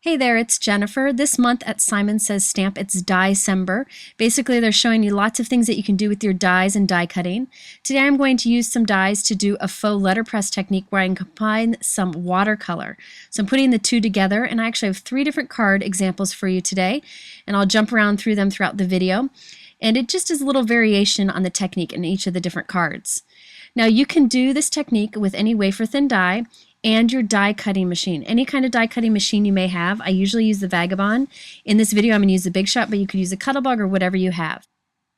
Hey there, it's Jennifer. This month at Simon Says Stamp, it's Die-cember. Basically, they're showing you lots of things that you can do with your dies and die cutting. Today I'm going to use some dies to do a faux letterpress technique where I can combine some watercolor. So I'm putting the two together, and I actually have 3 different card examples for you today, and I'll jump around through them throughout the video. And it just is a little variation on the technique in each of the different cards. Now you can do this technique with any wafer-thin die and your die cutting machine. Any kind of die cutting machine you may have. I usually use the Vagabond. In this video I'm going to use the Big Shot, but you could use a Cuttlebug or whatever you have.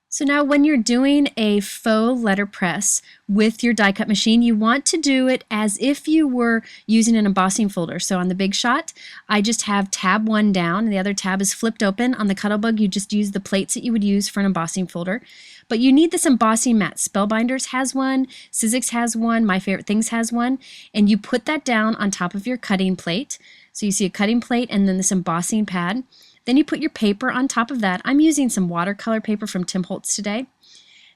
So now when you're doing a faux letterpress with your die cut machine, you want to do it as if you were using an embossing folder. So on the Big Shot, I just have tab 1 down and the other tab is flipped open. On the Cuttlebug, you just use the plates that you would use for an embossing folder. But you need this embossing mat. Spellbinders has one, Sizzix has one, My Favorite Things has one, and you put that down on top of your cutting plate. So you see a cutting plate and then this embossing pad. Then you put your paper on top of that. I'm using some watercolor paper from Tim Holtz today.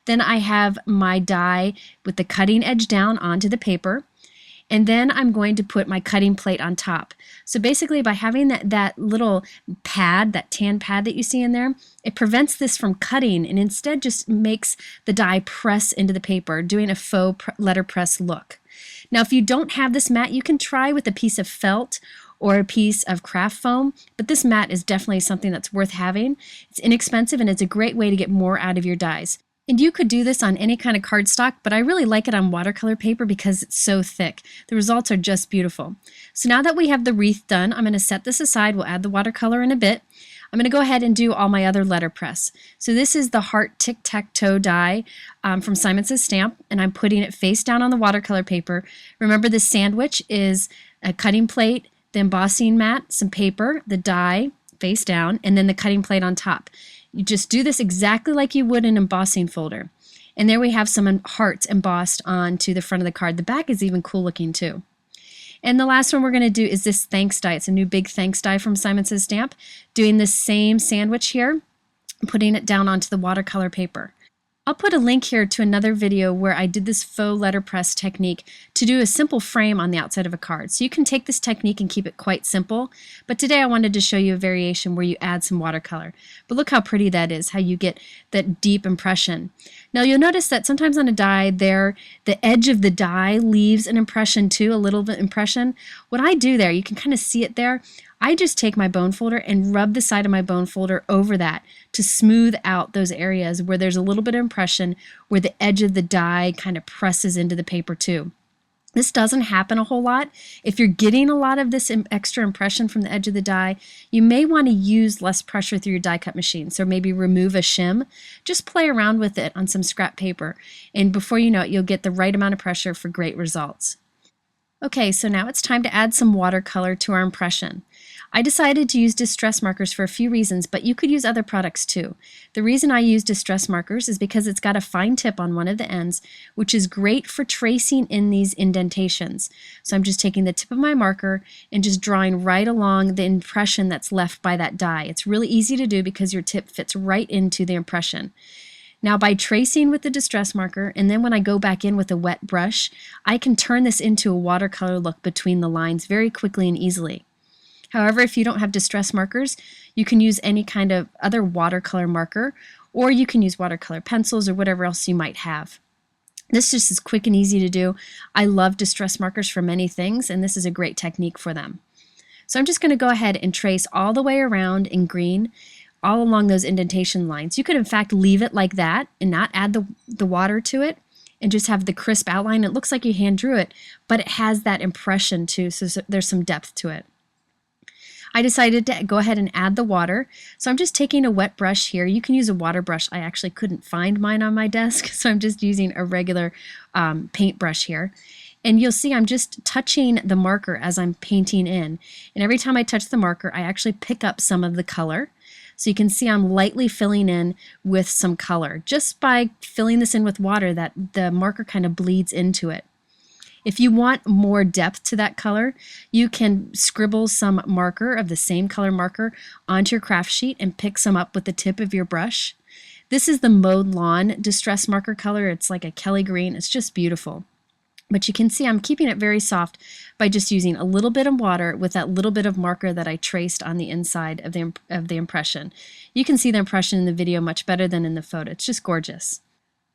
Then I have my die with the cutting edge down onto the paper. And then I'm going to put my cutting plate on top. So basically by having that little pad, that tan pad that you see in there, it prevents this from cutting and instead just makes the die press into the paper, doing a faux letterpress look. Now if you don't have this mat, you can try with a piece of felt or a piece of craft foam, but this mat is definitely something that's worth having. It's inexpensive and it's a great way to get more out of your dies. And you could do this on any kind of cardstock, but I really like it on watercolor paper because it's so thick. The results are just beautiful. So now that we have the wreath done, I'm going to set this aside. We'll add the watercolor in a bit. I'm going to go ahead and do all my other letterpress. So this is the heart tic-tac-toe die from Simon Says Stamp, and I'm putting it face down on the watercolor paper. Remember, this sandwich is a cutting plate, the embossing mat, some paper, the die face down, and then the cutting plate on top. You just do this exactly like you would an embossing folder. And there we have some hearts embossed onto the front of the card. The back is even cool looking too. And the last one we're going to do is this thanks die. It's a new big thanks die from Simon Says Stamp. Doing the same sandwich here, putting it down onto the watercolor paper. I'll put a link here to another video where I did this faux letterpress technique to do a simple frame on the outside of a card. So you can take this technique and keep it quite simple, but today I wanted to show you a variation where you add some watercolor. But look how pretty that is, how you get that deep impression. Now you'll notice that sometimes on a die there, the edge of the die leaves an impression too, a little bit impression. What I do there, you can kind of see it there, I just take my bone folder and rub the side of my bone folder over that to smooth out those areas where there's a little bit of impression where the edge of the die kind of presses into the paper too. This doesn't happen a whole lot. If you're getting a lot of this extra impression from the edge of the die, you may want to use less pressure through your die cut machine. So maybe remove a shim. Just play around with it on some scrap paper, and before you know it, you'll get the right amount of pressure for great results. Okay, so now it's time to add some watercolor to our impression. I decided to use distress markers for a few reasons, but you could use other products too. The reason I use distress markers is because it's got a fine tip on one of the ends, which is great for tracing in these indentations. So I'm just taking the tip of my marker and just drawing right along the impression that's left by that die. It's really easy to do because your tip fits right into the impression. Now by tracing with the distress marker, and then when I go back in with a wet brush, I can turn this into a watercolor look between the lines very quickly and easily. However, if you don't have distress markers, you can use any kind of other watercolor marker, or you can use watercolor pencils or whatever else you might have. This just is quick and easy to do. I love distress markers for many things, and this is a great technique for them. So I'm just going to go ahead and trace all the way around in green, all along those indentation lines. You could in fact leave it like that and not add the water to it and just have the crisp outline. It looks like you hand drew it, but it has that impression too, so there's some depth to it. I decided to go ahead and add the water. So I'm just taking a wet brush here. You can use a water brush. I actually couldn't find mine on my desk, so I'm just using a regular paintbrush here. And you'll see I'm just touching the marker as I'm painting in. And every time I touch the marker, I actually pick up some of the color. So you can see I'm lightly filling in with some color. Just by filling this in with water, that the marker kind of bleeds into it. If you want more depth to that color, you can scribble some marker of the same color marker onto your craft sheet and pick some up with the tip of your brush. This is the Mowed Lawn Distress Marker color. It's like a Kelly green. It's just beautiful. But you can see I'm keeping it very soft by just using a little bit of water with that little bit of marker that I traced on the inside of the impression. You can see the impression in the video much better than in the photo. It's just gorgeous.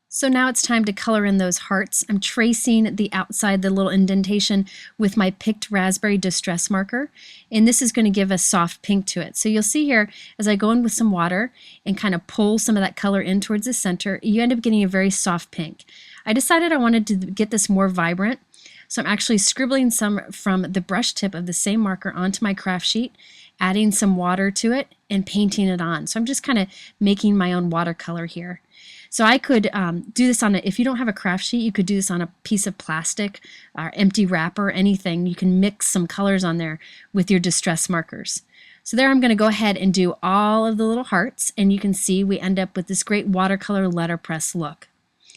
So now it's time to color in those hearts. I'm tracing the outside, the little indentation, with my picked raspberry distress marker, and this is going to give a soft pink to it. So you'll see here, as I go in with some water and kind of pull some of that color in towards the center, you end up getting a very soft pink. I decided I wanted to get this more vibrant, so I'm actually scribbling some from the brush tip of the same marker onto my craft sheet, adding some water to it, and painting it on. So I'm just kind of making my own watercolor here. So I could do this on if you don't have a craft sheet, you could do this on a piece of plastic or empty wrapper, anything. You can mix some colors on there with your distress markers. So there I'm going to go ahead and do all of the little hearts, and you can see we end up with this great watercolor letterpress look.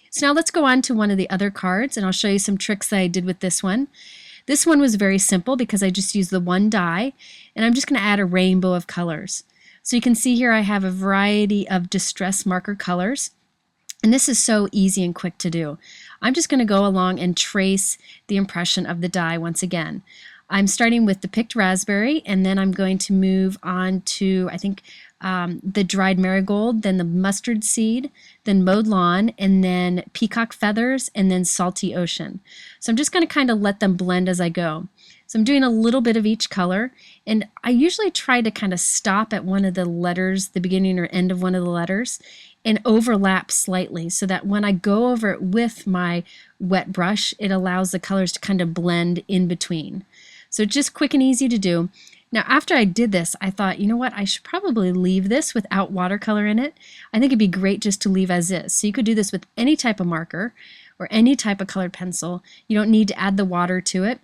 So now let's go on to one of the other cards, and I'll show you some tricks that I did with this one. This one was very simple because I just used the one die, and I'm just going to add a rainbow of colors. So you can see here I have a variety of distress marker colors. And this is so easy and quick to do. I'm just going to go along and trace the impression of the die once again. I'm starting with the picked raspberry, and then I'm going to move on to, I think, the dried marigold, then the mustard seed, then mowed lawn, and then peacock feathers, and then salty ocean. So I'm just going to kind of let them blend as I go. So I'm doing a little bit of each color, and I usually try to kind of stop at one of the letters, the beginning or end of one of the letters, and overlap slightly so that when I go over it with my wet brush, it allows the colors to kind of blend in between. So just quick and easy to do. Now after I did this, I thought, you know what, I should probably leave this without watercolor in it. I think it'd be great just to leave as is. So you could do this with any type of marker or any type of colored pencil. You don't need to add the water to it.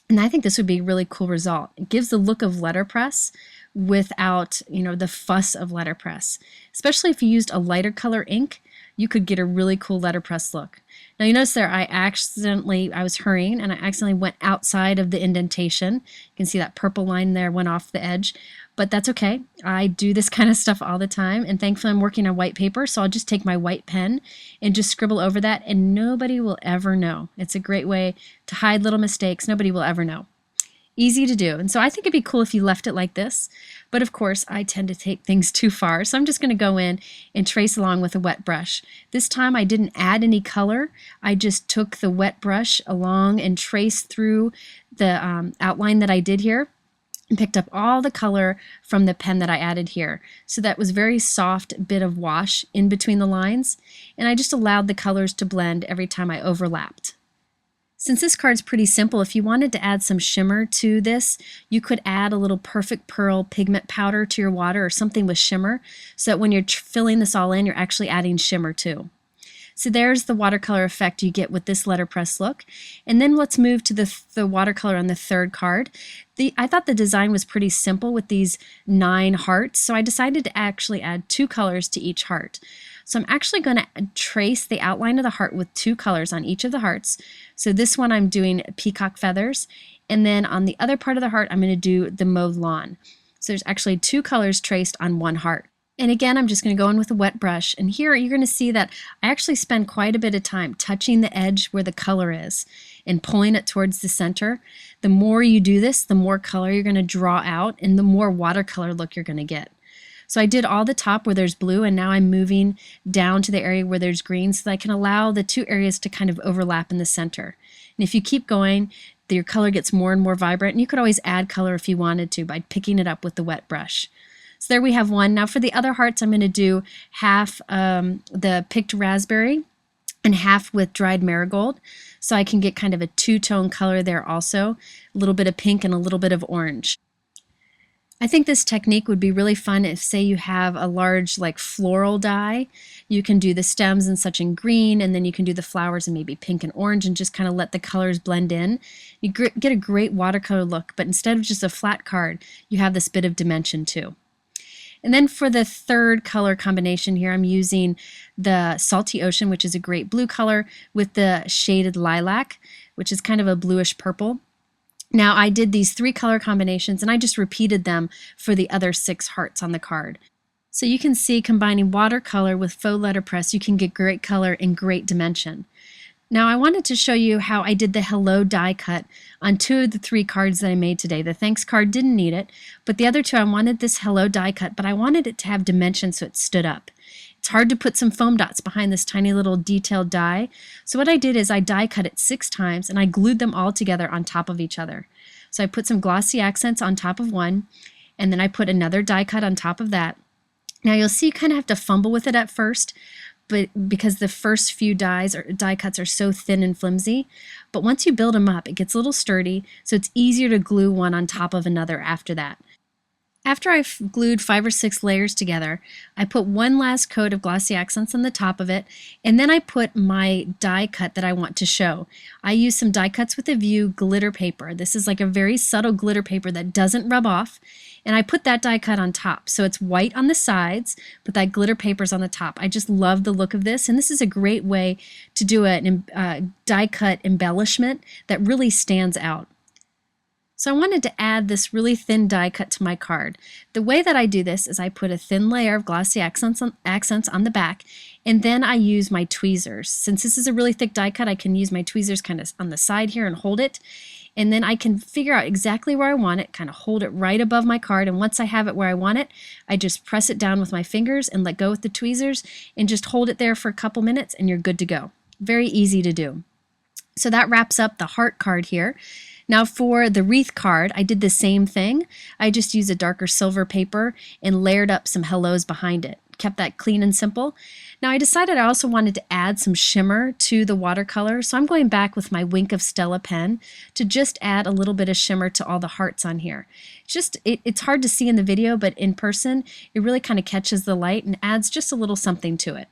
And I think this would be a really cool result. It gives the look of letterpress without, the fuss of letterpress. Especially if you used a lighter color ink, you could get a really cool letterpress look. Now you notice there I was hurrying and I accidentally went outside of the indentation. You can see that purple line there went off the edge, but that's okay. I do this kind of stuff all the time, and thankfully I'm working on white paper, so I'll just take my white pen and just scribble over that, and nobody will ever know. It's a great way to hide little mistakes. Nobody will ever know. Easy to do. And so I think it'd be cool if you left it like this, but of course I tend to take things too far, so I'm just going to go in and trace along with a wet brush. This time I didn't add any color. I just took the wet brush along and traced through the outline that I did here and picked up all the color from the pen that I added here. So that was very soft bit of wash in between the lines, and I just allowed the colors to blend every time I overlapped. Since this card's pretty simple, if you wanted to add some shimmer to this, you could add a little Perfect Pearl pigment powder to your water or something with shimmer, so that when you're filling this all in, you're actually adding shimmer too. So there's the watercolor effect you get with this letterpress look. And then let's move to the watercolor on the third card. I thought the design was pretty simple with these 9 hearts, so I decided to actually add 2 colors to each heart. So I'm actually going to trace the outline of the heart with 2 colors on each of the hearts. So this one I'm doing peacock feathers, and then on the other part of the heart I'm going to do the mowed lawn. So there's actually 2 colors traced on one heart. And again, I'm just going to go in with a wet brush, and here you're going to see that I actually spend quite a bit of time touching the edge where the color is and pulling it towards the center. The more you do this, the more color you're going to draw out and the more watercolor look you're going to get. So I did all the top where there's blue, and now I'm moving down to the area where there's green so that I can allow the 2 areas to kind of overlap in the center. And if you keep going, your color gets more and more vibrant, and you could always add color if you wanted to by picking it up with the wet brush. So there we have one. Now for the other hearts, I'm going to do half the picked raspberry and half with dried marigold, so I can get kind of a 2-tone color there also, a little bit of pink and a little bit of orange. I think this technique would be really fun if, say, you have a large floral die. You can do the stems and such in green, and then you can do the flowers in maybe pink and orange and just kind of let the colors blend in. You get a great watercolor look, but instead of just a flat card, you have this bit of dimension too. And then for the third color combination here, I'm using the Salty Ocean, which is a great blue color, with the shaded lilac, which is kind of a bluish purple. Now I did these 3 color combinations and I just repeated them for the other 6 hearts on the card. So you can see combining watercolor with faux letterpress, you can get great color and great dimension. Now I wanted to show you how I did the hello die cut on 2 of the 3 cards that I made today. The thanks card didn't need it, but the other 2 I wanted this hello die cut, but I wanted it to have dimension so it stood up. It's hard to put some foam dots behind this tiny little detailed die, so what I did is I die cut it 6 times and I glued them all together on top of each other. So I put some glossy accents on top of one, and then I put another die cut on top of that. Now you'll see you kind of have to fumble with it at first, but because the first few die cuts are so thin and flimsy, but once you build them up, it gets a little sturdy, so it's easier to glue one on top of another after that. After I've glued 5 or 6 layers together, I put one last coat of glossy accents on the top of it, and then I put my die cut that I want to show. I use some die cuts with a view glitter paper. This is like a very subtle glitter paper that doesn't rub off, and I put that die cut on top. So it's white on the sides, but that glitter paper's on the top. I just love the look of this, and this is a great way to do a die cut embellishment that really stands out. So I wanted to add this really thin die cut to my card. The way that I do this is I put a thin layer of glossy accents on the back, and then I use my tweezers. Since this is a really thick die cut, I can use my tweezers kind of on the side here and hold it, and then I can figure out exactly where I want it, kind of hold it right above my card, and once I have it where I want it, I just press it down with my fingers and let go with the tweezers and just hold it there for a couple minutes and you're good to go. Very easy to do. So that wraps up the heart card here. Now for the wreath card, I did the same thing. I just used a darker silver paper and layered up some hellos behind it. Kept that clean and simple. Now I decided I also wanted to add some shimmer to the watercolor, so I'm going back with my Wink of Stella pen to just add a little bit of shimmer to all the hearts on here. It's hard to see in the video, but in person it really kind of catches the light and adds just a little something to it.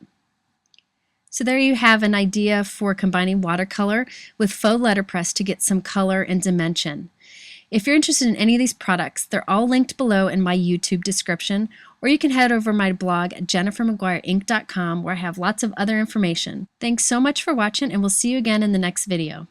So there you have an idea for combining watercolor with faux letterpress to get some color and dimension. If you're interested in any of these products, they're all linked below in my YouTube description, or you can head over my blog at jennifermcguireinc.com where I have lots of other information. Thanks so much for watching, and we'll see you again in the next video.